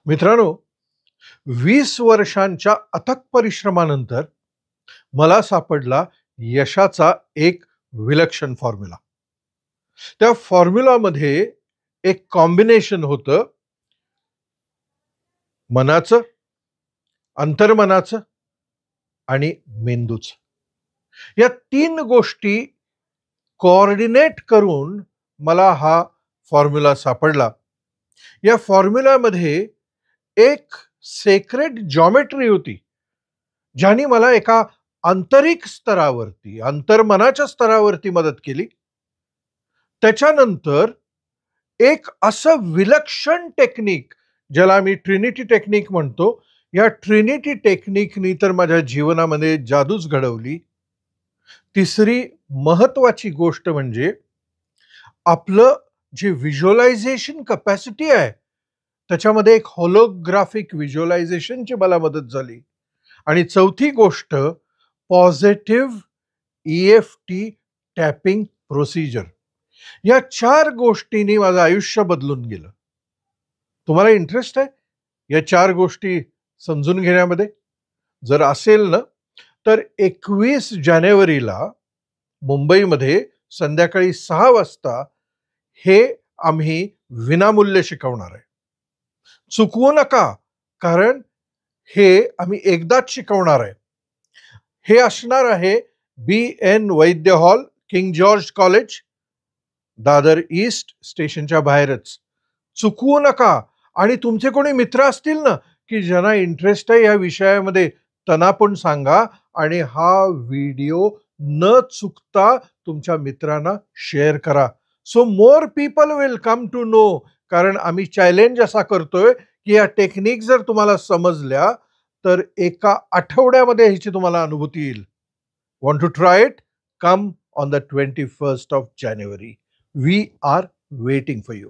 मित्रांनो, 20 वर्षांच्या अथक परिश्रमानंतर मला सापडला यशाचा एक विलक्षण फॉर्म्युला. त्या फॉर्म्युलामध्ये एक कॉम्बिनेशन होतं मनाचं, अंतर्मनाचं आणि मेंदूचं. या 3 गोष्टी कोऑर्डिनेट करून मला हा फॉर्म्युला सापडला. या फॉर्म्युलामध्ये एक सेक्रेट जॉमेट्री होती, ज्याने मला एका आंतरिक स्तरावरती, अंतर्मनाच्या स्तरावरती मदत केली. त्याच्यानंतर एक असं विलक्षण टेक्निक, ज्याला मी ट्रिनिटी टेक्निक म्हणतो, या ट्रिनिटी टेक्निकनी तर माझ्या जीवनामध्ये जादूच घडवली. तिसरी महत्वाची गोष्ट म्हणजे आपलं जे व्हिज्युअलायझेशन कॅपॅसिटी आहे, त्याच्यामध्ये एक होलोग्राफिक व्हिज्युअलायझेशनची मला मदत झाली. आणि चौथी गोष्ट पॉझिटिव्ह EFT टॅपिंग प्रोसिजर. या 4 गोष्टींनी माझं आयुष्य बदलून गेलं. तुम्हाला इंटरेस्ट आहे या 4 गोष्टी समजून घेण्यामध्ये? जर असेल ना, तर 21 जानेवारीला मुंबईमध्ये संध्याकाळी 6 वाजता हे आम्ही विनामूल्य शिकवणार आहे. चुकवू नका, कारण हे आम्ही एकदाच शिकवणार आहे. हे असणार आहे BN Vaidya hall, king George college, Dadar east स्टेशनच्या बाहेरच. चुकवू नका. आणि तुमचे कोणी मित्र असतील ना, की ज्यांना इंटरेस्ट आहे या विषयामध्ये, त्यांना पण सांगा आणि हा व्हिडिओ न चुकता तुमच्या मित्रांना शेअर करा. So more people will come to know. कारण आम्ही चॅलेंज असा करतोय की या टेक्निक जर तुम्हाला समजल्या, तर एका आठवड्यामध्ये ह्याची तुम्हाला अनुभूती येईल. Want to try it? Come on the 21st of January. We are waiting for you.